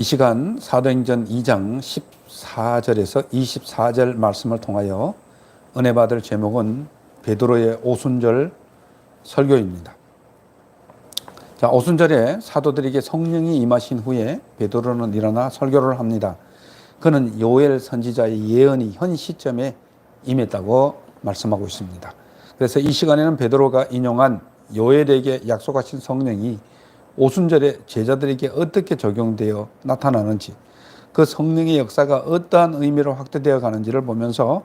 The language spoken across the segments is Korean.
이 시간 사도행전 2장 14절에서 24절 말씀을 통하여 은혜 받을 제목은 베드로의 오순절 설교입니다. 자, 오순절에 사도들에게 성령이 임하신 후에 베드로는 일어나 설교를 합니다. 그는 요엘 선지자의 예언이 현 시점에 임했다고 말씀하고 있습니다. 그래서 이 시간에는 베드로가 인용한 요엘에게 약속하신 성령이 오순절에 제자들에게 어떻게 적용되어 나타나는지, 그 성령의 역사가 어떠한 의미로 확대되어 가는지를 보면서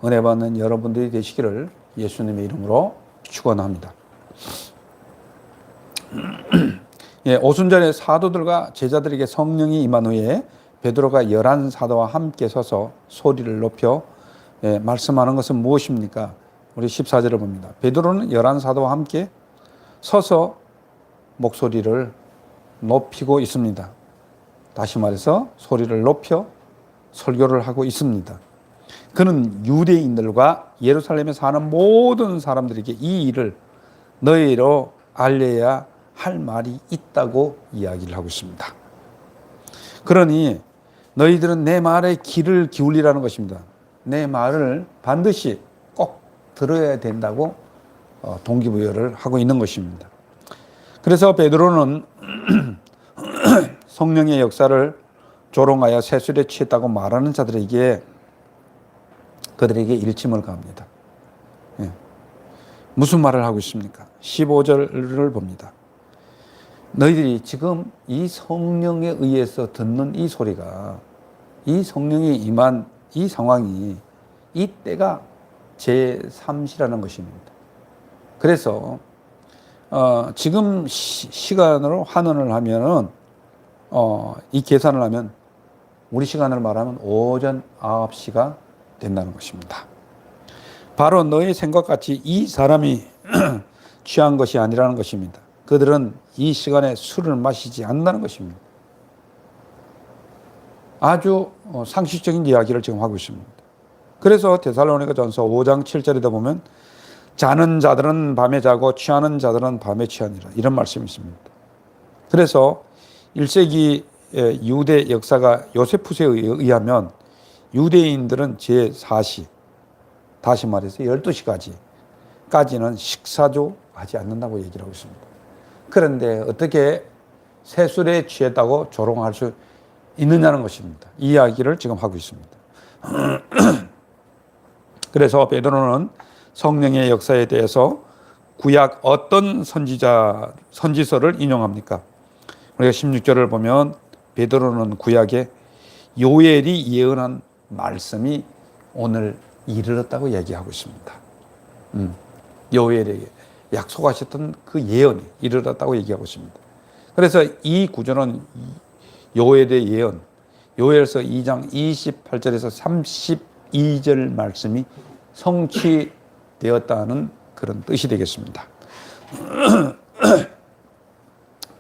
은혜 받는 여러분들이 되시기를 예수님의 이름으로 축원합니다. 예, 오순절에 사도들과 제자들에게 성령이 임한 후에 베드로가 11사도와 함께 서서 소리를 높여 말씀하는 것은 무엇입니까? 우리 14절을 봅니다. 베드로는 11사도와 함께 서서 목소리를 높이고 있습니다. 다시 말해서 소리를 높여 설교를 하고 있습니다. 그는 유대인들과 예루살렘에 사는 모든 사람들에게 이 일을 너희로 알려야 할 말이 있다고 이야기를 하고 있습니다. 그러니 너희들은 내 말에 귀를 기울이라는 것입니다. 내 말을 반드시 꼭 들어야 된다고 동기부여를 하고 있는 것입니다. 그래서 베드로는 성령의 역사를 조롱하여 세술에 취했다고 말하는 자들에게 그들에게 일침을 가합니다. 예. 무슨 말을 하고 있습니까? 15절을 봅니다. 너희들이 지금 이 성령에 의해서 듣는 이 소리가, 이 성령이 임한 이 상황이, 이 때가 제3시라는 것입니다. 그래서 지금 시간으로 환원을 하면은 이 계산을 하면 우리 시간을 말하면 오전 9시가 된다는 것입니다. 바로 너의 생각같이 이 사람이 취한 것이 아니라는 것입니다. 그들은 이 시간에 술을 마시지 않는다는 것입니다. 아주 상식적인 이야기를 지금 하고 있습니다. 그래서 데살로니가전서 5장 7절에다 보면 자는 자들은 밤에 자고 취하는 자들은 밤에 취하니라, 이런 말씀이 있습니다. 그래서 1세기 유대 역사가 요세푸스에 의하면 유대인들은 제4시, 다시 말해서 12시까지는 식사도 하지 않는다고 얘기를 하고 있습니다. 그런데 어떻게 세술에 취했다고 조롱할 수 있느냐는 것입니다. 이 이야기를 지금 하고 있습니다. 그래서 베드로는 성령의 역사에 대해서 구약 어떤 선지서를 인용합니까? 우리가 16절을 보면 베드로는 구약에 요엘이 예언한 말씀이 오늘 이르렀다고 얘기하고 있습니다. 요엘에게 약속하셨던 그 예언이 이르렀다고 얘기하고 있습니다. 그래서 이 구절은 요엘의 예언, 요엘서 2장 28절에서 32절 말씀이 성취되었다는 그런 뜻이 되겠습니다.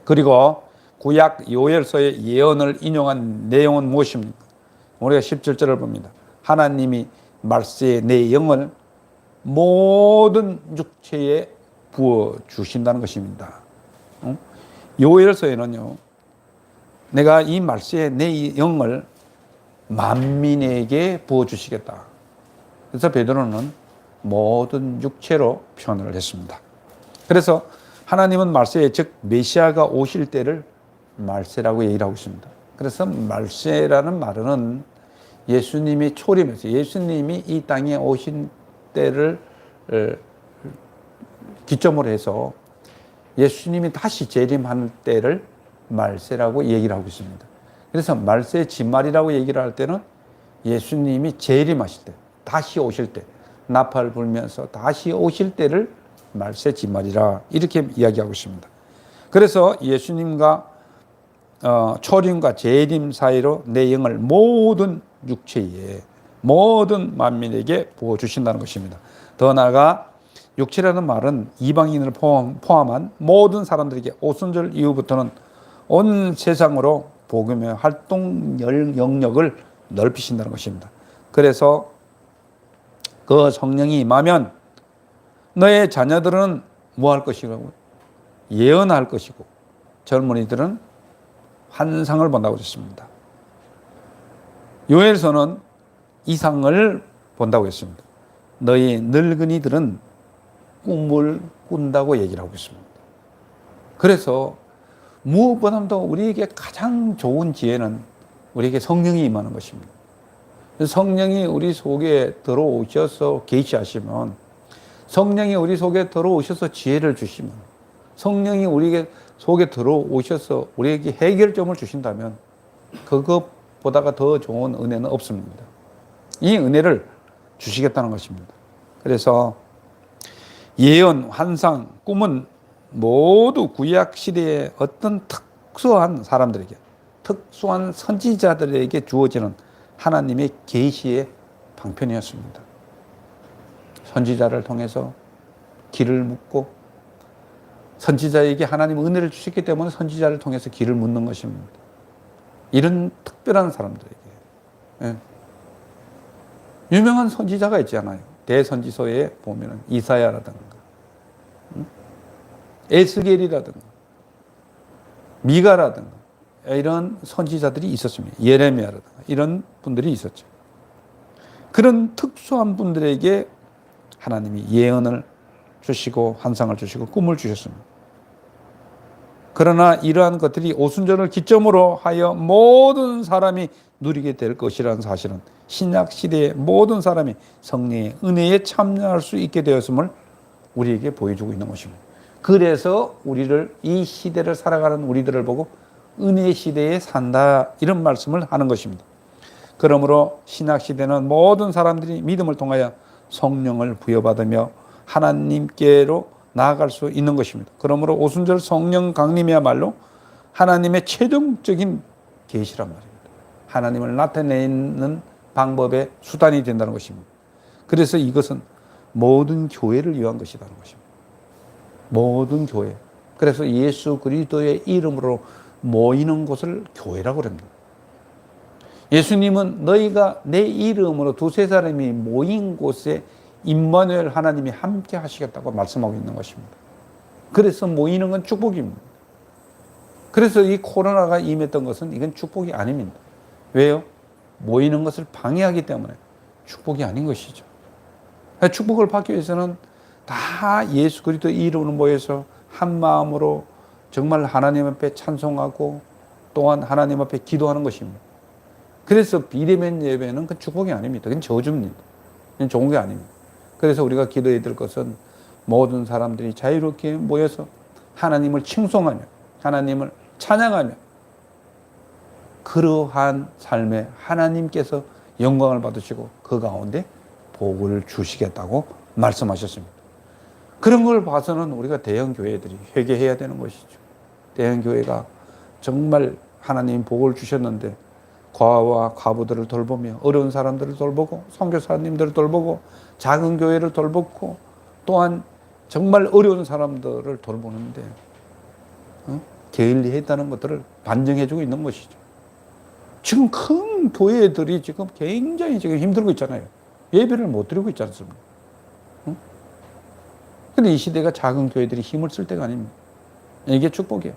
그리고 구약 요엘서의 예언을 인용한 내용은 무엇입니까? 우리가 17절을 봅니다. 하나님이 말세에 내 영을 모든 육체에 부어주신다는 것입니다. 요엘서에는요, 내가 이 말세에 내 영을 만민에게 부어주시겠다. 그래서 베드로는 모든 육체로 표현을 했습니다. 그래서 하나님은 말세에, 즉 메시아가 오실 때를 말세라고 얘기를 하고 있습니다. 그래서 말세라는 말은 예수님이 초림해서 예수님이 이 땅에 오신 때를 기점으로 해서 예수님이 다시 재림하는 때를 말세라고 얘기를 하고 있습니다. 그래서 말세 진말이라고 얘기를 할 때는 예수님이 재림하실 때, 다시 오실 때, 나팔 불면서 다시 오실 때를 말세 진말이라 이렇게 이야기하고 있습니다. 그래서 예수님과 초림과 재림 사이로 내 영을 모든 육체에, 모든 만민에게 부어주신다는 것입니다. 더 나아가 육체라는 말은 이방인을 포함한 모든 사람들에게 오순절 이후부터는 온 세상으로 복음의 활동 영역을 넓히신다는 것입니다. 그래서 그 성령이 임하면 너의 자녀들은 뭐 할 것이고 예언할 것이고 젊은이들은 환상을 본다고 했습니다. 요엘서는 이상을 본다고 했습니다. 너희 늙은이들은 꿈을 꾼다고 얘기를 하고 있습니다. 그래서 무엇보다도 우리에게 가장 좋은 지혜는 우리에게 성령이 임하는 것입니다. 성령이 우리 속에 들어오셔서 계시하시면, 성령이 우리 속에 들어오셔서 지혜를 주시면, 성령이 우리 속에 들어오셔서 우리에게 해결점을 주신다면 그것보다가 더 좋은 은혜는 없습니다. 이 은혜를 주시겠다는 것입니다. 그래서 예언, 환상, 꿈은 모두 구약 시대의 어떤 특수한 사람들에게, 특수한 선지자들에게 주어지는 하나님의 계시의 방편이었습니다. 선지자를 통해서 길을 묻고, 선지자에게 하나님 은혜를 주셨기 때문에 선지자를 통해서 길을 묻는 것입니다. 이런 특별한 사람들에게. 예. 유명한 선지자가 있잖아요. 대선지서에 보면 이사야라든가 에스겔이라든가 미가라든가 이런 선지자들이 있었습니다. 예레미야라든가 이런 분들이 있었죠. 그런 특수한 분들에게 하나님이 예언을 주시고 환상을 주시고 꿈을 주셨습니다. 그러나 이러한 것들이 오순절을 기점으로 하여 모든 사람이 누리게 될 것이라는 사실은 신약 시대의 모든 사람이 성령의 은혜에 참여할 수 있게 되었음을 우리에게 보여주고 있는 것입니다. 그래서 우리를, 이 시대를 살아가는 우리들을 보고 은혜의 시대에 산다, 이런 말씀을 하는 것입니다. 그러므로 신약 시대는 모든 사람들이 믿음을 통하여 성령을 부여받으며 하나님께로 나아갈 수 있는 것입니다. 그러므로 오순절 성령 강림이야말로 하나님의 최종적인 계시란 말입니다. 하나님을 나타내는 방법의 수단이 된다는 것입니다. 그래서 이것은 모든 교회를 위한 것이라는 것입니다. 모든 교회. 그래서 예수 그리스도의 이름으로 모이는 곳을 교회라고 합니다. 예수님은 너희가 내 이름으로 두세 사람이 모인 곳에 임마누엘 하나님이 함께 하시겠다고 말씀하고 있는 것입니다. 그래서 모이는 건 축복입니다. 그래서 이 코로나가 임했던 것은 이건 축복이 아닙니다. 왜요? 모이는 것을 방해하기 때문에 축복이 아닌 것이죠. 축복을 받기 위해서는 다 예수 그리스도 이름으로 모여서 한 마음으로 정말 하나님 앞에 찬송하고 또한 하나님 앞에 기도하는 것입니다. 그래서 비대면 예배는 그 축복이 아닙니다. 그건 저주입니다. 그건 좋은 게 아닙니다. 그래서 우리가 기도해야 될 것은 모든 사람들이 자유롭게 모여서 하나님을 칭송하며 하나님을 찬양하며 그러한 삶에 하나님께서 영광을 받으시고 그 가운데 복을 주시겠다고 말씀하셨습니다. 그런 걸 봐서는 우리가 대형교회들이 회개해야 되는 것이죠. 대형교회가 정말 하나님 복을 주셨는데 과와 과부들을 돌보며 어려운 사람들을 돌보고 선교사님들을 돌보고 작은 교회를 돌보고 또한 정말 어려운 사람들을 돌보는데 게을리했다는 것들을 반증해주고 있는 것이죠. 지금 큰 교회들이 지금 굉장히 지금 힘들고 있잖아요. 예배를 못 드리고 있지 않습니까? 근데 이 시대가 작은 교회들이 힘을 쓸 때가 아닙니다. 이게 축복이에요.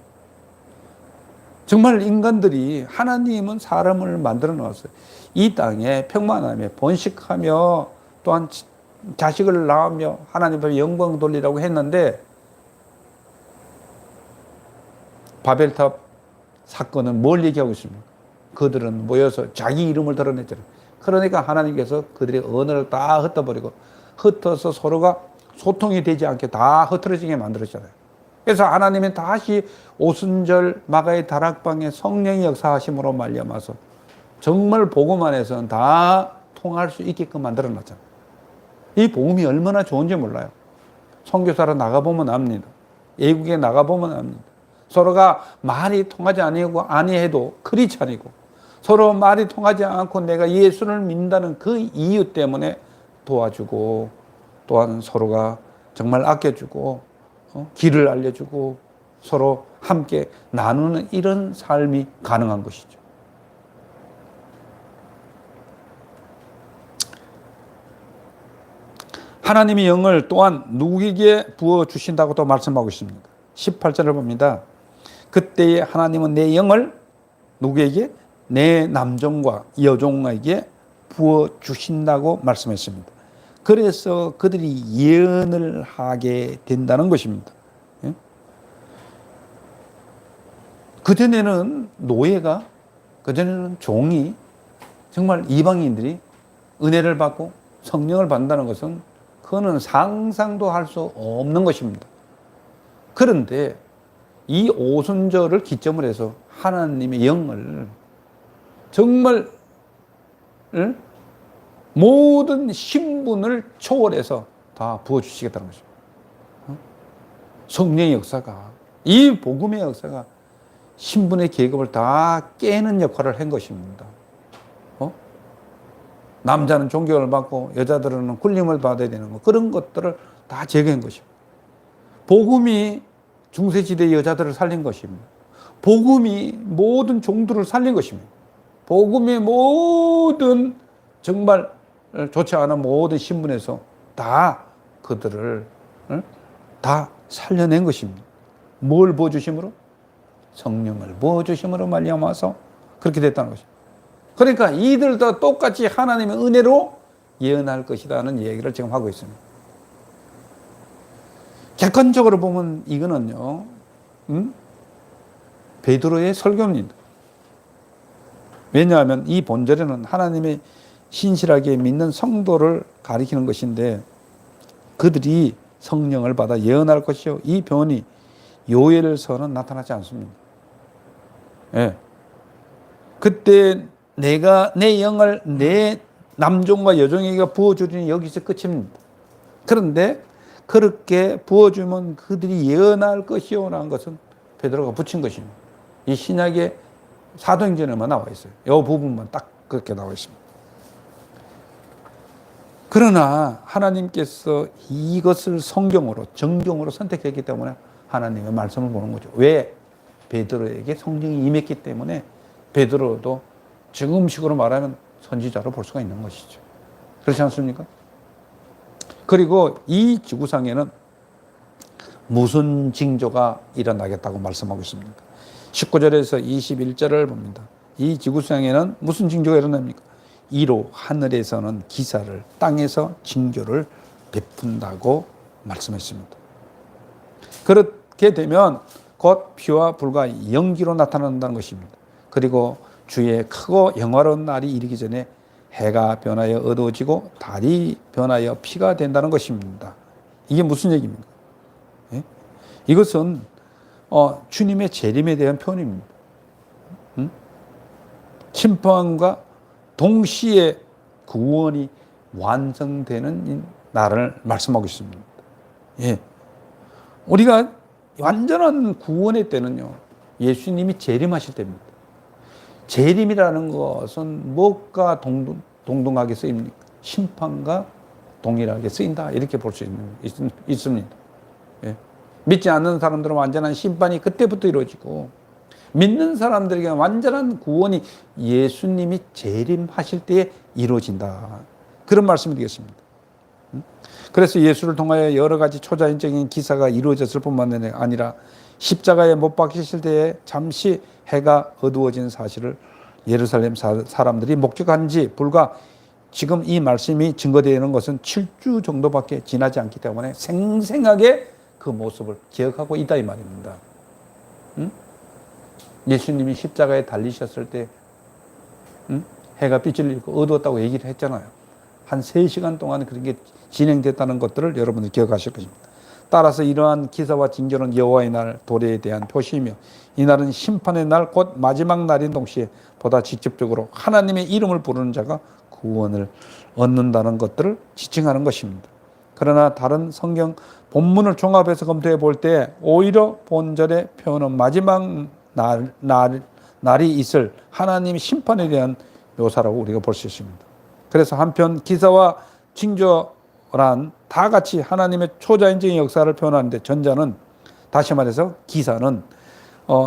정말 인간들이, 하나님은 사람을 만들어 놓았어요. 이 땅에 평만하며 번식하며 또한 자식을 낳으며 하나님 앞에 영광 돌리라고 했는데 바벨탑 사건은 뭘 얘기하고 있습니까? 그들은 모여서 자기 이름을 드러냈잖아요. 그러니까 하나님께서 그들의 언어를 다 흩어버리고 흩어서 서로가 소통이 되지 않게 다 흩어지게 만들었잖아요. 그래서 하나님은 다시 오순절 마가의 다락방에 성령이 역사하심으로 말미암아서 정말 복음 안에서는 다 통할 수 있게끔 만들어 놨잖아요. 이 복음이 얼마나 좋은지 몰라요. 선교사로 나가보면 압니다. 외국에 나가보면 압니다. 서로가 말이 통하지 아니해도 크리스찬이고 서로 말이 통하지 않고 내가 예수를 믿는다는 그 이유 때문에 도와주고 또한 서로가 정말 아껴주고 길을 알려주고 서로 함께 나누는 이런 삶이 가능한 것이죠. 하나님의 영을 또한 누구에게 부어주신다고 또 말씀하고 있습니다. 18절을 봅니다. 그때에 하나님은 내 영을 누구에게? 내 남종과 여종에게 부어주신다고 말씀했습니다. 그래서 그들이 예언을 하게 된다는 것입니다. 예? 그전에는 노예가, 그전에는 종이, 정말 이방인들이 은혜를 받고 성령을 받는다는 것은 그거는 상상도 할 수 없는 것입니다. 그런데 이 오순절을 기점으로 해서 하나님의 영을 정말 모든 신분을 초월해서 다 부어주시겠다는 것입니다. 성령의 역사가, 이 복음의 역사가 신분의 계급을 다 깨는 역할을 한 것입니다. 남자는 존경을 받고 여자들은 굴림을 받아야 되는 것, 그런 것들을 다 제거한 것입니다. 복음이 중세시대의 여자들을 살린 것입니다. 복음이 모든 종들을 살린 것입니다. 복음의 모든 정말 좋지 않은 모든 신분에서 다 그들을 다 살려낸 것입니다. 뭘 부어주심으로? 성령을 부어주심으로 말미암아서 그렇게 됐다는 것입니다. 그러니까 이들도 똑같이 하나님의 은혜로 예언할 것이라는 얘기를 지금 하고 있습니다. 객관적으로 보면 이거는요, 베드로의 설교입니다. 왜냐하면 이 본절에는 하나님의 신실하게 믿는 성도를 가리키는 것인데, 그들이 성령을 받아 예언할 것이요, 이 변이 요엘서는 나타나지 않습니다. 예. 그때 내가 내 영을 내 남종과 여종에게 부어주리니 여기서 끝입니다. 그런데 그렇게 부어주면 그들이 예언할 것이요라는 것은 베드로가 붙인 것입니다. 이 신약의 사도행전에만 나와 있어요. 이 부분만 딱 그렇게 나와 있습니다. 그러나 하나님께서 이것을 성경으로, 정경으로 선택했기 때문에 하나님의 말씀을 보는 거죠. 왜? 베드로에게 성령이 임했기 때문에 베드로도 지금식으로 말하면 선지자로 볼 수가 있는 것이죠. 그렇지 않습니까? 그리고 이 지구상에는 무슨 징조가 일어나겠다고 말씀하고 있습니까? 19절에서 21절을 봅니다. 이 지구상에는 무슨 징조가 일어납니까? 이로 하늘에서는 기사를, 땅에서 징조를 베푼다고 말씀했습니다. 그렇게 되면 곧 피와 불과 연기로 나타난다는 것입니다. 그리고 주의 크고 영화로운 날이 이르기 전에 해가 변하여 어두워지고 달이 변하여 피가 된다는 것입니다. 이게 무슨 얘기입니까? 예? 이것은 주님의 재림에 대한 표현입니다. 심판과 동시에 구원이 완성되는 날을 말씀하고 있습니다. 예. 우리가 완전한 구원의 때는요, 예수님이 재림하실 때입니다. 재림이라는 것은 무엇과 동등하게 쓰입니까? 심판과 동일하게 쓰인다, 이렇게 볼 수 있습니다. 예. 믿지 않는 사람들은 완전한 심판이 그때부터 이루어지고, 믿는 사람들에게 완전한 구원이 예수님이 재림하실 때에 이루어진다, 그런 말씀이 되겠습니다. 그래서 예수를 통하여 여러 가지 초자연적인 기사가 이루어졌을 뿐만 아니라 십자가에 못 박히실 때에 잠시 해가 어두워진 사실을 예루살렘 사람들이 목격한 지 불과 지금 이 말씀이 증거되는 것은 7주 정도밖에 지나지 않기 때문에 생생하게 그 모습을 기억하고 있다, 이 말입니다. 예수님이 십자가에 달리셨을 때 해가 빛을 잃고 어두웠다고 얘기를 했잖아요. 한 3시간 동안 그런 게 진행됐다는 것들을 여러분들 기억하실 것입니다. 따라서 이러한 기사와 징조는 여호와의 날, 도래에 대한 표시이며, 이날은 심판의 날, 곧 마지막 날인 동시에 보다 직접적으로 하나님의 이름을 부르는 자가 구원을 얻는다는 것들을 지칭하는 것입니다. 그러나 다른 성경 본문을 종합해서 검토해 볼 때 오히려 본절의 표현은 마지막 날이 있을 하나님의 심판에 대한 묘사라고 우리가 볼 수 있습니다. 그래서 한편 기사와 징조란 다 같이 하나님의 초자연적인 역사를 표현하는데, 전자는, 다시 말해서 기사는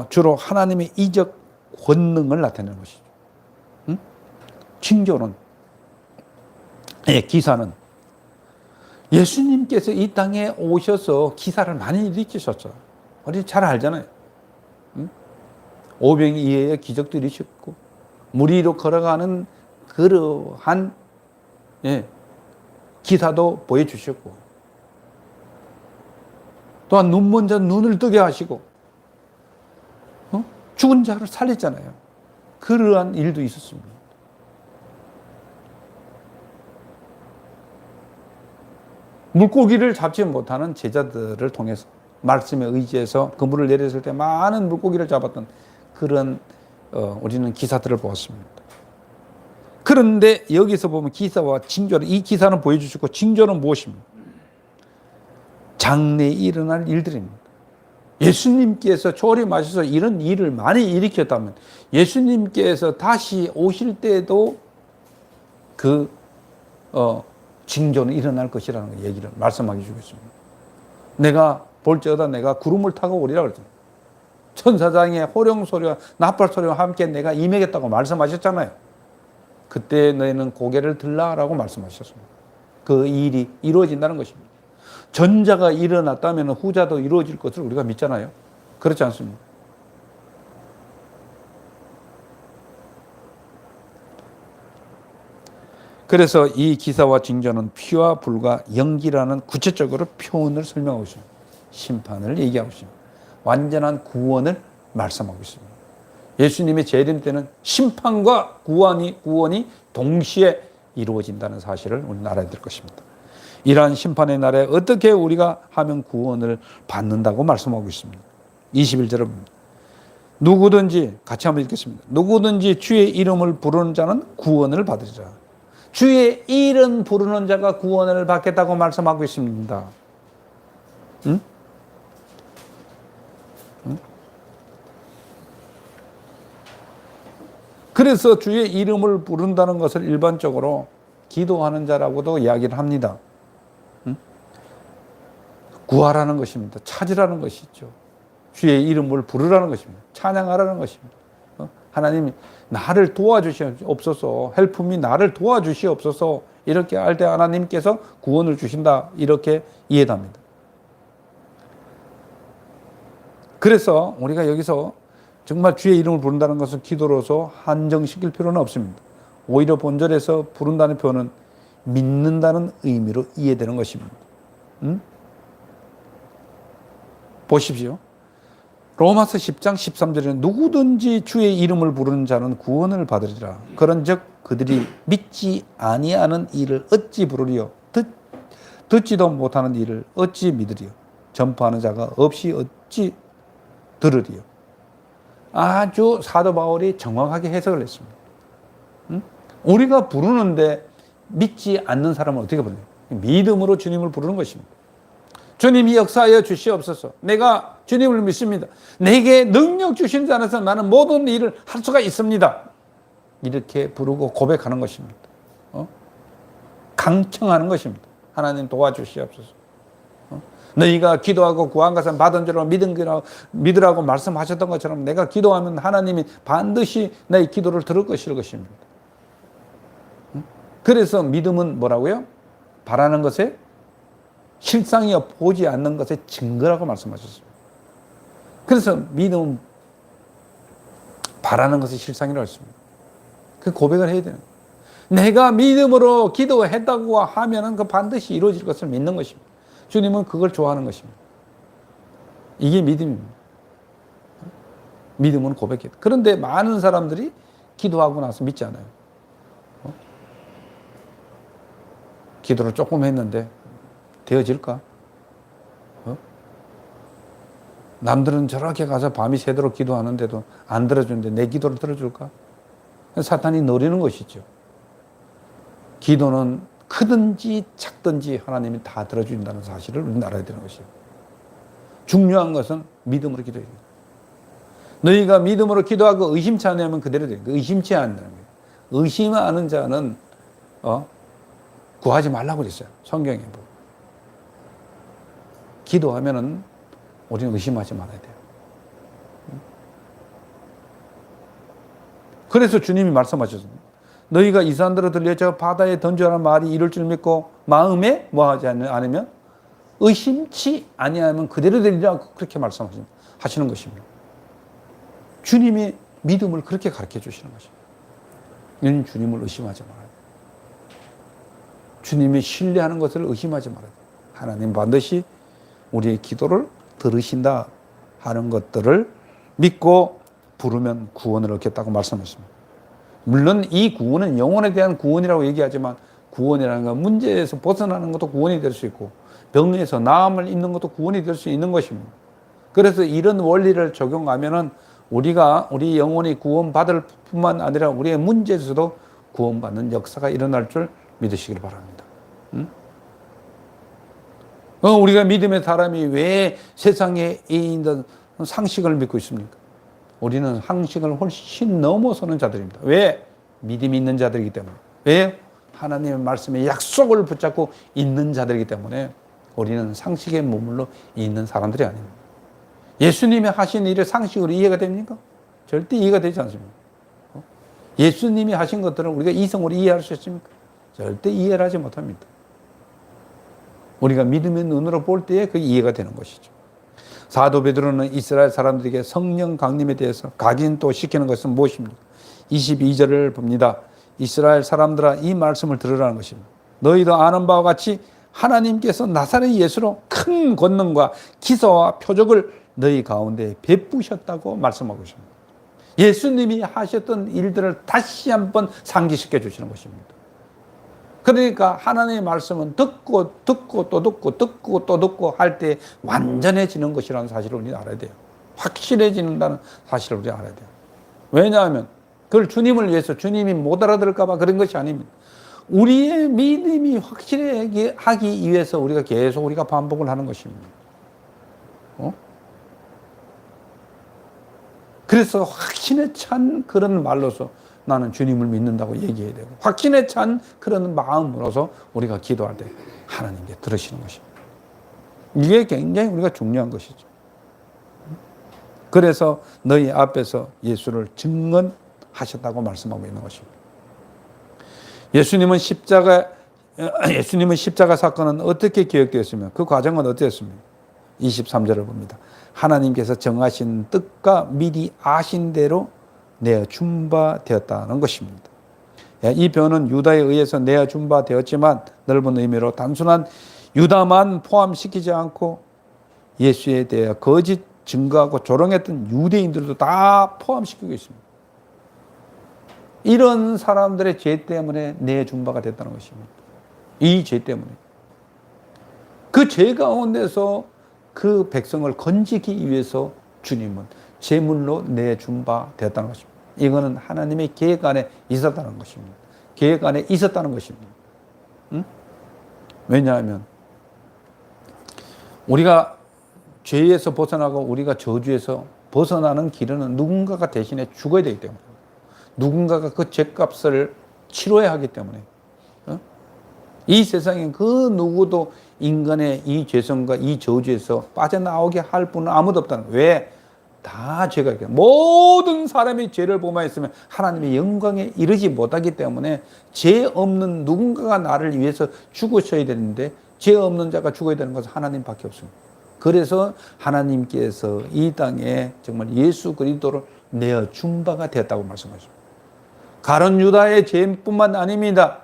주로 하나님의 이적 권능을 나타내는 것이죠. 징조는, 기사는 예수님께서 이 땅에 오셔서 기사를 많이 일으키셨어요. 우리 잘 알잖아요. 오병 이어의 기적들이 있었고 물 위로 걸어가는 그러한 기사도 보여주셨고 또한 눈먼 자 눈을 뜨게 하시고 죽은 자를 살렸잖아요. 그러한 일도 있었습니다. 물고기를 잡지 못하는 제자들을 통해서 말씀에 의지해서 그물을 내렸을 때 많은 물고기를 잡았던 그런 우리는 기사들을 보았습니다. 그런데 여기서 보면 기사와 징조를, 이 기사는 보여주시고 징조는 무엇입니까? 장래에 일어날 일들입니다. 예수님께서 조림하셔서 이런 일을 많이 일으켰다면 예수님께서 다시 오실 때도 그 징조는 일어날 것이라는 얘기를 말씀하게 주고 있습니다. 내가 볼지어다 내가 구름을 타고 오리라 그랬잖아요. 천사장의 호령 소리와 나팔 소리와 함께 내가 임하겠다고 말씀하셨잖아요. 그때 너희는 고개를 들라라고 말씀하셨습니다. 그 일이 이루어진다는 것입니다. 전자가 일어났다면 후자도 이루어질 것을 우리가 믿잖아요. 그렇지 않습니까? 그래서 이 기사와 징조는 피와 불과 연기라는 구체적으로 표현을 설명하고 있습니다. 심판을 얘기하고 있습니다. 완전한 구원을 말씀하고 있습니다. 예수님의 재림 때는 심판과 구원이 동시에 이루어진다는 사실을 우리는 알아야 될 것입니다. 이러한 심판의 날에 어떻게 우리가 하면 구원을 받는다고 말씀하고 있습니다. 21절을 봅니다. 누구든지 같이 한번 읽겠습니다. 누구든지 주의 이름을 부르는 자는 구원을 받으리라. 주의 이름 부르는 자가 구원을 받겠다고 말씀하고 있습니다. 응? 응? 그래서 주의 이름을 부른다는 것을 일반적으로 기도하는 자라고도 이야기를 합니다. 응? 구하라는 것입니다. 찾으라는 것이죠. 주의 이름을 부르라는 것입니다. 찬양하라는 것입니다. 하나님이 나를 도와주시옵소서, 헬프미 나를 도와주시옵소서, 이렇게 할 때 하나님께서 구원을 주신다, 이렇게 이해합니다. 그래서 우리가 여기서 정말 주의 이름을 부른다는 것은 기도로서 한정시킬 필요는 없습니다. 오히려 본절에서 부른다는 표현은 믿는다는 의미로 이해되는 것입니다. 보십시오. 로마서 10장 13절에는 누구든지 주의 이름을 부르는 자는 구원을 받으리라. 그런즉 그들이 믿지 아니하는 일을 어찌 부르리요? 듣지도 못하는 일을 어찌 믿으리요? 전파하는 자가 없이 어찌 들으리요? 아주 사도 바울이 정확하게 해석을 했습니다. 우리가 부르는데 믿지 않는 사람은 어떻게 부르냐? 믿음으로 주님을 부르는 것입니다. 주님이 역사하여 주시옵소서. 내가 주님을 믿습니다. 내게 능력 주신 자 안에서 나는 모든 일을 할 수가 있습니다. 이렇게 부르고 고백하는 것입니다. 강청하는 것입니다. 하나님 도와주시옵소서. 너희가 기도하고 구한 것은 받은 줄로 믿으라고 말씀하셨던 것처럼 내가 기도하면 하나님이 반드시 내 기도를 들을 것입니다. 그래서 믿음은 뭐라고요? 바라는 것에 실상이 보지 않는 것의 증거라고 말씀하셨습니다. 그래서 믿음은 바라는 것의 실상이라고 했습니다. 그 고백을 해야 되는 거예요. 내가 믿음으로 기도했다고 하면은 그 반드시 이루어질 것을 믿는 것입니다. 주님은 그걸 좋아하는 것입니다. 이게 믿음입니다. 믿음은 고백이에요. 그런데 많은 사람들이 기도하고 나서 믿지 않아요. 기도를 조금 했는데 되어질까? 남들은 저렇게 가서 밤이 새도록 기도하는데도 안 들어주는데 내 기도를 들어줄까? 사탄이 노리는 것이죠. 기도는 크든지 작든지 하나님이 다 들어준다는 사실을 우리는 알아야 되는 것이에요. 중요한 것은 믿음으로 기도해야 돼요. 너희가 믿음으로 기도하고 의심치 않으면 그대로 돼요. 의심치 않는다는 거예요. 의심하는 자는 구하지 말라고 그랬어요. 성경에 보면. 기도하면은 우리는 의심하지 말아야 돼요. 그래서 주님이 말씀하셨습니다. 너희가 이 사람들을 들려 저 바다에 던져라는 말이 이럴 줄 믿고 마음에 뭐하지 않으면 의심치 아니하면 그대로 되리라 그렇게 말씀하시는 것입니다. 주님이 믿음을 그렇게 가르쳐 주시는 것입니다. 너는 주님을 의심하지 말아야 돼. 주님이 신뢰하는 것을 의심하지 말아야 돼. 하나님 반드시 우리의 기도를 들으신다 하는 것들을 믿고 부르면 구원을 얻겠다고 말씀하십니다. 물론 이 구원은 영혼에 대한 구원이라고 얘기하지만 구원이라는 건 문제에서 벗어나는 것도 구원이 될 수 있고 병에서 나음을 입는 것도 구원이 될 수 있는 것입니다. 그래서 이런 원리를 적용하면은 우리 영혼이 구원받을 뿐만 아니라 우리의 문제에서도 구원받는 역사가 일어날 줄 믿으시길 바랍니다. 우리가 믿음의 사람이 왜 세상에 있는 상식을 믿고 있습니까? 우리는 상식을 훨씬 넘어서는 자들입니다. 왜? 믿음이 있는 자들이기 때문에. 왜? 하나님의 말씀에 약속을 붙잡고 있는 자들이기 때문에 우리는 상식에 머물러 있는 사람들이 아닙니다. 예수님이 하신 일을 상식으로 이해가 됩니까? 절대 이해가 되지 않습니다. 예수님이 하신 것들을 우리가 이성으로 이해할 수 있습니까? 절대 이해를 하지 못합니다. 우리가 믿음의 눈으로 볼 때에 그게 이해가 되는 것이죠. 사도 베드로는 이스라엘 사람들에게 성령 강림에 대해서 각인시키는 것은 무엇입니까? 22절을 봅니다. 이스라엘 사람들아 이 말씀을 들으라는 것입니다. 너희도 아는 바와 같이 하나님께서 나사렛 예수로 큰 권능과 기사와 표적을 너희 가운데 베푸셨다고 말씀하고 있습니다. 예수님이 하셨던 일들을 다시 한번 상기시켜 주시는 것입니다. 그러니까 하나님의 말씀은 듣고 또 듣고 할 때 완전해지는 것이라는 사실을 우리는 알아야 돼요. 확실해지는다는 사실을 우리가 알아야 돼요. 왜냐하면 그걸 주님을 위해서 주님이 못 알아들을까 봐 그런 것이 아닙니다. 우리의 믿음이 확실하게 하기 위해서 우리가 계속 우리가 반복을 하는 것입니다. 그래서 확신에 찬 그런 말로서 나는 주님을 믿는다고 얘기해야 되고 확신에 찬 그런 마음으로서 우리가 기도할 때 하나님께 들으시는 것입니다. 이게 굉장히 우리가 중요한 것이죠. 그래서 너희 앞에서 예수를 증언하셨다고 말씀하고 있는 것입니다. 예수님은 십자가 사건은 어떻게 기억되었으며 그 과정은 어땠습니까? 23절을 봅니다. 하나님께서 정하신 뜻과 미리 아신 대로 내어준 바 되었다는 것입니다. 이 변은 유다에 의해서 내어준 바 되었지만 넓은 의미로 단순한 유다만 포함시키지 않고 예수에 대해 거짓 증거하고 조롱했던 유대인들도 다 포함시키고 있습니다. 이런 사람들의 죄 때문에 내준 바가 됐다는 것입니다. 이 죄 때문에. 그 죄 가운데서 그 백성을 건지기 위해서 주님은 제물로 내준 바 되었다는 것입니다. 이거는 하나님의 계획 안에 있었다는 것입니다. 계획 안에 있었다는 것입니다. 왜냐하면 우리가 죄에서 벗어나고 우리가 저주에서 벗어나는 길은 누군가가 대신에 죽어야 되기 때문에 누군가가 그 죄값을 치러야 하기 때문에 이 세상에 그 누구도 인간의 이 죄성과 이 저주에서 빠져나오게 할 분은 아무도 없다는 거예요. 왜? 다 죄가 있기 때문에 모든 사람이 죄를 범하였으면 하나님의 영광에 이르지 못하기 때문에 죄 없는 누군가가 나를 위해서 죽으셔야 되는데 죄 없는 자가 죽어야 되는 것은 하나님밖에 없습니다. 그래서 하나님께서 이 땅에 정말 예수 그리스도를 내어준 바가 되었다고 말씀하십니다. 가룟 유다의 죄뿐만 아닙니다.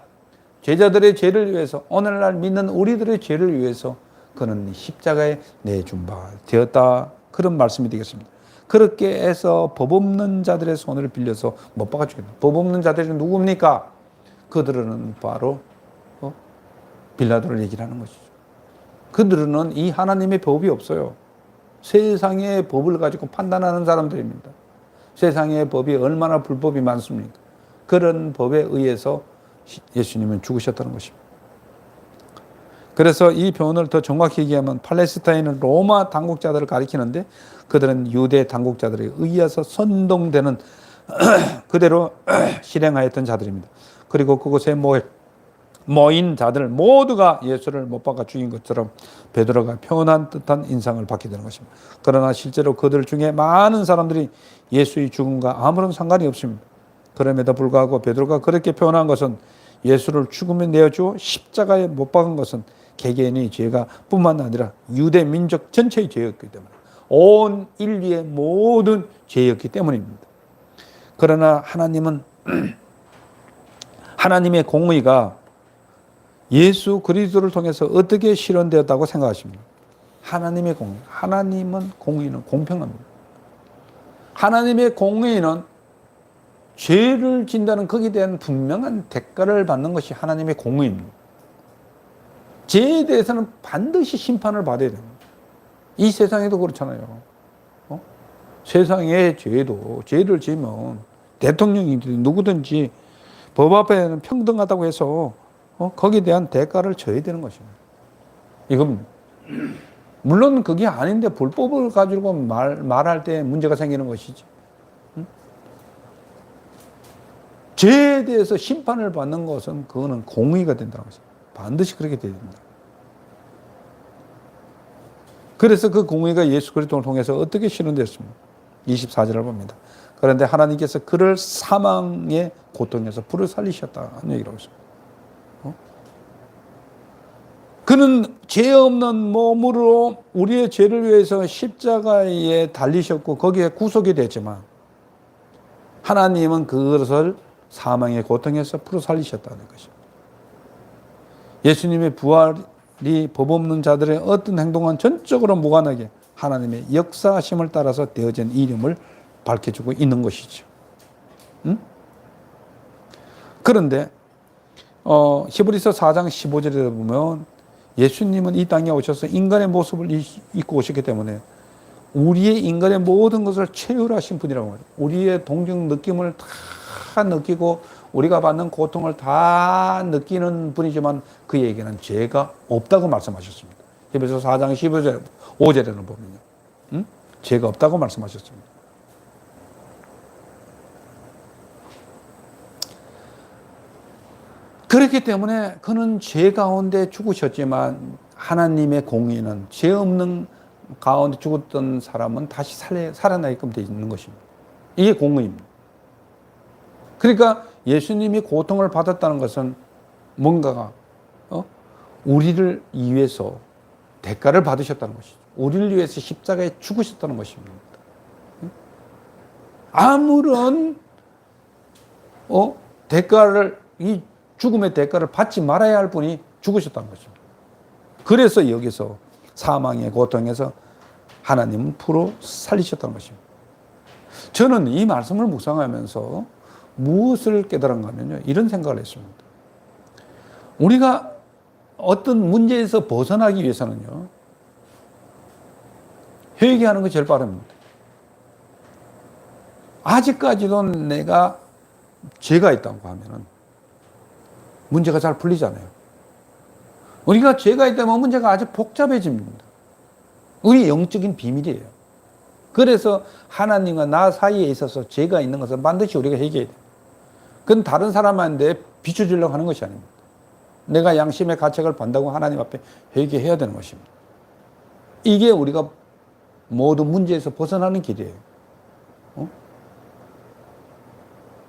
제자들의 죄를 위해서 오늘날 믿는 우리들의 죄를 위해서 그는 십자가에 내준 바 되었다. 그런 말씀이 되겠습니다. 그렇게 해서 법 없는 자들의 손을 빌려서 못 박아 죽였다. 법 없는 자들이 누굽니까? 그들은 바로 빌라도를 얘기를 하는 것이죠. 그들은 이 하나님의 법이 없어요. 세상의 법을 가지고 판단하는 사람들입니다. 세상의 법이 얼마나 불법이 많습니까? 그런 법에 의해서 예수님은 죽으셨다는 것입니다. 그래서 이 표현을 더 정확히 얘기하면 팔레스타인은 로마 당국자들을 가리키는데 그들은 유대 당국자들에 의해서 선동되는 그대로 실행하였던 자들입니다. 그리고 그곳에 모인 자들 모두가 예수를 못 박아 죽인 것처럼 베드로가 표현한 듯한 인상을 받게 되는 것입니다. 그러나 실제로 그들 중에 많은 사람들이 예수의 죽음과 아무런 상관이 없습니다. 그럼에도 불구하고 베드로가 그렇게 표현한 것은 예수를 죽음에 내어주어 십자가에 못 박은 것은 개개인의 죄가 뿐만 아니라 유대 민족 전체의 죄였기 때문에 온 인류의 모든 죄였기 때문입니다. 그러나 하나님은 하나님의 공의가 예수 그리스도를 통해서 어떻게 실현되었다고 생각하십니까? 하나님의 공의. 하나님은 공의는 공평합니다. 하나님의 공의는 죄를 진다는 거기에 대한 분명한 대가를 받는 것이 하나님의 공의입니다. 죄에 대해서는 반드시 심판을 받아야 됩니다. 이 세상에도 그렇잖아요. 세상의 죄를 지으면 대통령이든 누구든지 법 앞에는 평등하다고 해서 거기에 대한 대가를 져야 되는 것입니다. 이겁니다. 물론 그게 아닌데 불법을 가지고 말할 때 문제가 생기는 것이지. 죄에 대해서 심판을 받는 것은 그거는 공의가 된다는 것입니다. 반드시 그렇게 되어야 된다. 그래서 그 공의가 예수 그리스도를 통해서 어떻게 실현됐습니까? 24절을 봅니다. 그런데 하나님께서 그를 사망의 고통에서 불을 살리셨다는 얘기를 하고 있습니다. 그는 죄 없는 몸으로 우리의 죄를 위해서 십자가에 달리셨고 거기에 구속이 됐지만 하나님은 그것을 사망의 고통에서 풀어 살리셨다는 것입니다. 예수님의 부활이 법 없는 자들의 어떤 행동은 전적으로 무관하게 하나님의 역사하심을 따라서 되어진 이름을 밝혀주고 있는 것이죠. 그런데 히브리서 4장 15절에 보면 예수님은 이 땅에 오셔서 인간의 모습을 입고 오셨기 때문에 우리의 인간의 모든 것을 체휼하신 분이라고 말해요. 우리의 동정 느낌을 다 느끼고 우리가 받는 고통을 다 느끼는 분이지만 그에게는 죄가 없다고 말씀하셨습니다. 히브리서 4장 15절에는 보면요. 죄가 없다고 말씀하셨습니다. 그렇기 때문에 그는 죄 가운데 죽으셨지만 하나님의 공의는 죄 없는 가운데 죽었던 사람은 다시 살아나게끔 되어 있는 것입니다. 이게 공의입니다. 그러니까 예수님이 고통을 받았다는 것은 뭔가가 우리를 위해서 대가를 받으셨다는 것이죠. 우리를 위해서 십자가에 죽으셨다는 것입니다. 아무런 대가를 이 죽음의 대가를 받지 말아야 할 분이 죽으셨다는 것입니다. 그래서 여기서 사망의 고통에서 하나님은 풀어 살리셨다는 것입니다. 저는 이 말씀을 묵상하면서 무엇을 깨달은가 하면요, 이런 생각을 했습니다. 우리가 어떤 문제에서 벗어나기 위해서는요, 회개하는 것이 제일 빠릅니다. 아직까지도 내가 죄가 있다고 하면은 문제가 잘 풀리잖아요. 우리가 죄가 있다면 문제가 아주 복잡해집니다. 우리 영적인 비밀이에요. 그래서 하나님과 나 사이에 있어서 죄가 있는 것은 반드시 우리가 회개해야 돼요. 그건 다른 사람한테 비춰주려고 하는 것이 아닙니다. 내가 양심의 가책을 받는다고 하나님 앞에 회개해야 되는 것입니다. 이게 우리가 모두 문제에서 벗어나는 길이에요.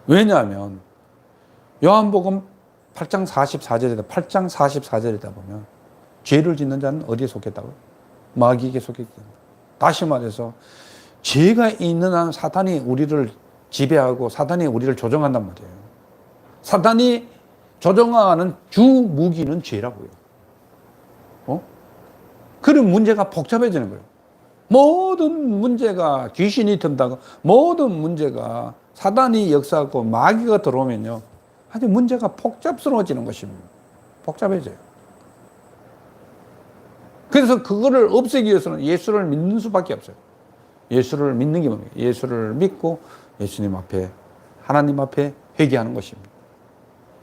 왜냐하면 요한복음 8장 44절이다 보면 죄를 짓는 자는 어디에 속했다고요? 마귀에게 속했다. 다시 말해서 죄가 있는 한 사탄이 우리를 지배하고 사탄이 우리를 조종한단 말이에요. 사탄이 조종하는 주 무기는 죄라고요. 그런 문제가 복잡해지는 거예요. 모든 문제가 귀신이 든다고 모든 문제가 사단이 역사하고 마귀가 들어오면요, 아주 문제가 복잡스러워지는 것입니다. 복잡해져요. 그래서 그거를 없애기 위해서는 예수를 믿는 수밖에 없어요. 예수를 믿는 게 뭡니까? 예수를 믿고 예수님 앞에, 하나님 앞에 회개하는 것입니다.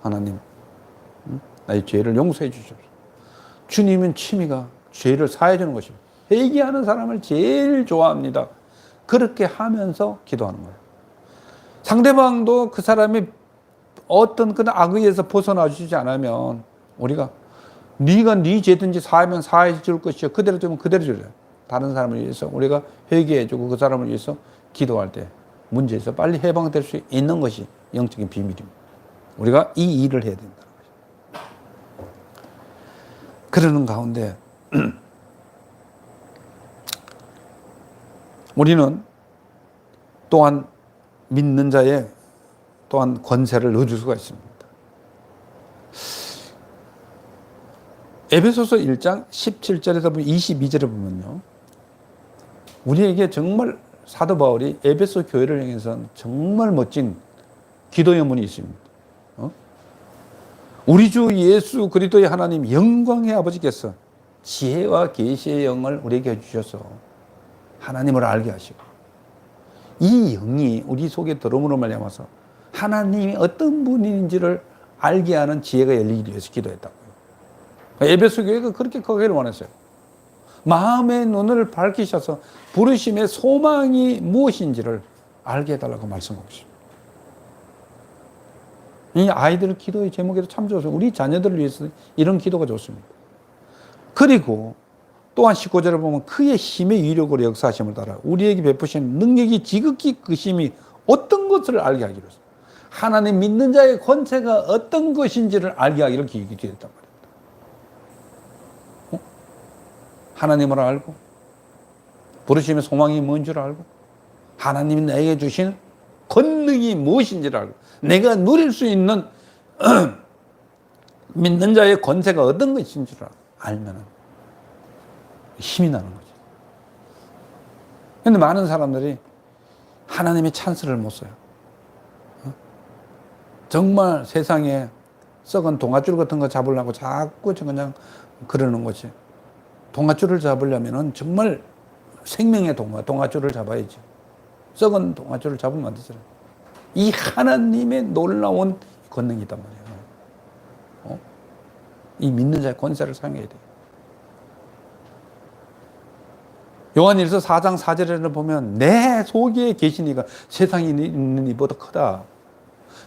하나님, 나의 죄를 용서해 주십시오. 주님은 취미가 죄를 사해 주는 것입니다. 회개하는 사람을 제일 좋아합니다. 그렇게 하면서 기도하는 거예요. 상대방도 그 사람이 어떤 그 악의에서 벗어나 주지 않으면 우리가 네가 네 죄든지 사하면 사해 줄 것이요 그대로 주면 그대로 주래. 다른 사람을 위해서 우리가 회개해 주고 그 사람을 위해서 기도할 때 문제에서 빨리 해방될 수 있는 것이 영적인 비밀입니다. 우리가 이 일을 해야 된다는 거죠. 그러는 가운데 우리는 또한 믿는 자의 또한 권세를 얻을 수가 있습니다. 에베소서 1장 17절에서 22절에 보면요, 우리에게 정말 사도 바울이 에베소 교회를 향해서는 정말 멋진 기도 예문이 있습니다. 우리 주 예수 그리스도의 하나님 영광의 아버지께서 지혜와 계시의 영을 우리에게 주셔서 하나님을 알게 하시고, 이 영이 우리 속에 들어옴으로 말미암아서 하나님이 어떤 분인지를 알게 하는 지혜가 열리기 위해서 기도했다고요. 에베소 교회가 그렇게 크기를 원했어요. 마음의 눈을 밝히셔서 부르심의 소망이 무엇인지를 알게 해달라고 말씀하고 있습니다. 이 아이들 기도의 제목에도 참 좋습니다. 우리 자녀들을 위해서 이런 기도가 좋습니다. 그리고 또한 19절을 보면 그의 힘의 위력으로 역사하심을 따라 우리에게 베푸신 능력이 지극히 크심이 어떤 것을 알게 하기로 했습니다. 하나님 믿는 자의 권세가 어떤 것인지를 알게 하기를 기도했단 말입니다. 하나님을 알고, 부르심의 소망이 뭔 줄 알고, 하나님이 나에게 주신 권능이 무엇인지를 알고, 내가 누릴 수 있는 믿는 자의 권세가 어떤 것인지를 알면 힘이 나는 거죠. 그런데 많은 사람들이 하나님의 찬스를 못 써요. 정말 세상에 썩은 동아줄 같은 거 잡으려고 자꾸 그냥 그러는 거지. 동아줄을 잡으려면 정말 생명의 동아줄을 잡아야지. 썩은 동아줄을 잡으면 안 되잖아요. 이 하나님의 놀라운 권능이 있단 말이에요. 이 믿는 자의 권세를 사용해야 돼요. 요한일서 4장 4절에는 보면 내 속에 계신 이가 세상에 있는 이보다 크다.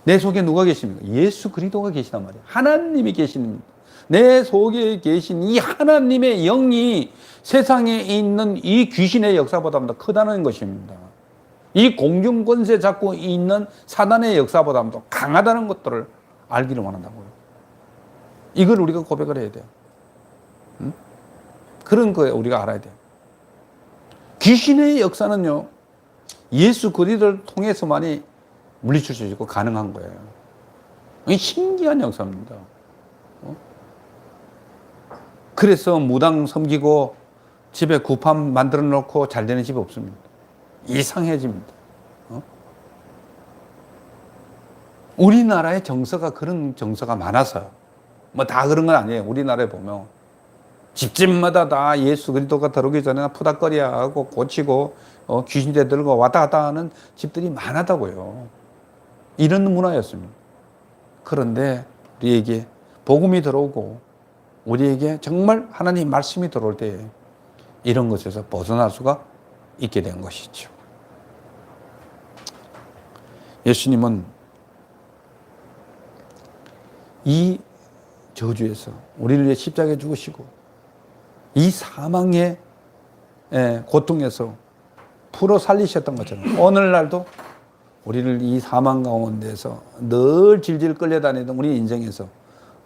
내 속에 누가 계십니까? 예수 그리스도가 계시단 말이에요. 하나님이 계시는, 내 속에 계신 이 하나님의 영이 세상에 있는 이 귀신의 역사보다 더 크다는 것입니다. 이 공중 권세 잡고 있는 사단의 역사보다 더 강하다는 것들을 알기를 원한다고요. 이걸 우리가 고백을 해야 돼요. 그런 거 우리가 알아야 돼요. 귀신의 역사는요, 예수 그리스도를 통해서만이 물리칠 수 있고 가능한 거예요. 이 신기한 역사입니다. 그래서 무당 섬기고 집에 구판 만들어 놓고 잘 되는 집이 없습니다. 이상해집니다. 우리나라의 정서가 그런 정서가 많아서, 뭐 다 그런 건 아니에요. 우리나라에 보면 집집마다 다 예수 그리스도가 들어오기 전에 푸닥거려 하고 고치고 귀신대 들고 왔다 갔다 하는 집들이 많았다고요. 이런 문화였습니다. 그런데 우리에게 복음이 들어오고 우리에게 정말 하나님 말씀이 들어올 때 이런 것에서 벗어날 수가 있게 된 것이죠. 예수님은 이 저주에서 우리를 위해 십자가에 죽으시고 이 사망의 고통에서 풀어 살리셨던 것처럼 오늘날도 우리를 이 사망 가운데서 늘 질질 끌려다니던 우리 인생에서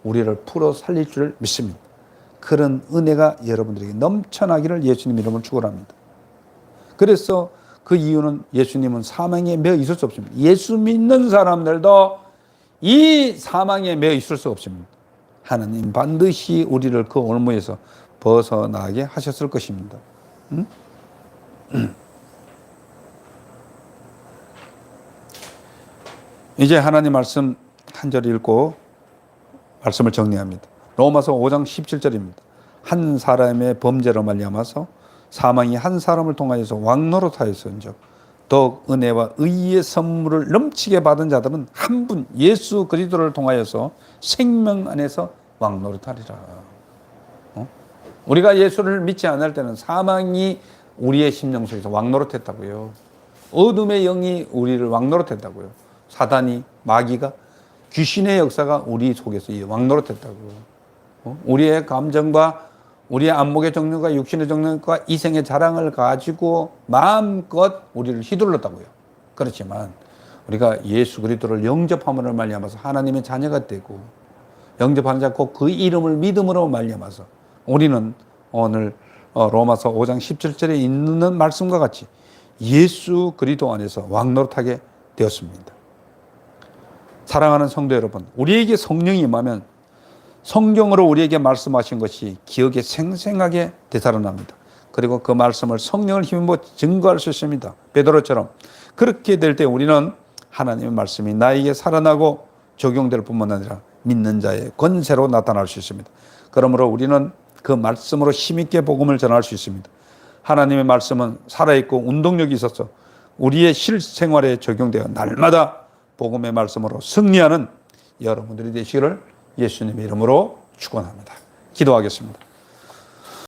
우리를 풀어 살릴 줄 믿습니다. 그런 은혜가 여러분들에게 넘쳐나기를 예수님 이름으로 축원합니다. 그래서 그 이유는 예수님은 사망에 매어 있을 수 없습니다. 예수 믿는 사람들도 이 사망에 매어 있을 수 없습니다. 하나님 반드시 우리를 그 올무에서 벗어나게 하셨을 것입니다. 이제 하나님 말씀 한 절 읽고 말씀을 정리합니다. 로마서 5장 17절입니다. 한 사람의 범죄로 말미암아서 사망이 한 사람을 통하여서 왕노릇하였은즉 더욱 은혜와 의의 선물을 넘치게 받은 자들은 한 분 예수 그리스도를 통하여서 생명 안에서 왕노릇하리라. 우리가 예수를 믿지 않을 때는 사망이 우리의 심령 속에서 왕노릇했다고요. 어둠의 영이 우리를 왕노릇했다고요. 사단이, 마귀가, 귀신의 역사가 우리 속에서 왕노릇했다고요. 우리의 감정과 우리의 안목의 정욕과 육신의 정욕과 이생의 자랑을 가지고 마음껏 우리를 휘둘렀다고요. 그렇지만 우리가 예수 그리스도를 영접함으로 말미암아서 하나님의 자녀가 되고 영접하는 자 곧 그 이름을 믿음으로 말미암아서 우리는 오늘 로마서 5장 17절에 있는 말씀과 같이 예수 그리스도 안에서 왕노릇하게 되었습니다. 사랑하는 성도 여러분, 우리에게 성령이 임하면 성경으로 우리에게 말씀하신 것이 기억에 생생하게 되살아납니다. 그리고 그 말씀을 성령을 힘입어 증거할 수 있습니다. 베드로처럼. 그렇게 될 때 우리는 하나님의 말씀이 나에게 살아나고 적용될 뿐만 아니라 믿는 자의 권세로 나타날 수 있습니다. 그러므로 우리는 그 말씀으로 힘있게 복음을 전할 수 있습니다. 하나님의 말씀은 살아있고 운동력이 있어서 우리의 실생활에 적용되어 날마다 복음의 말씀으로 승리하는 여러분들이 되시기를 예수님의 이름으로 축원합니다. 기도하겠습니다.